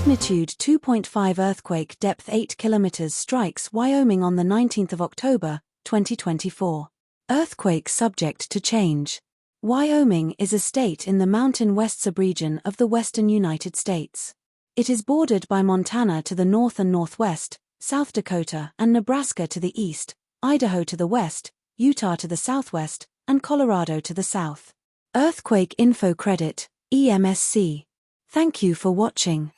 Magnitude 2.5 earthquake, depth 8 kilometers, strikes Wyoming on the 19th of October, 2024. Earthquake subject to change. Wyoming is a state in the Mountain West subregion of the western United States. It is bordered by Montana to the north and northwest, South Dakota and Nebraska to the east, Idaho to the west, Utah to the southwest, and Colorado to the south. Earthquake Info Credit, EMSC. Thank you for watching.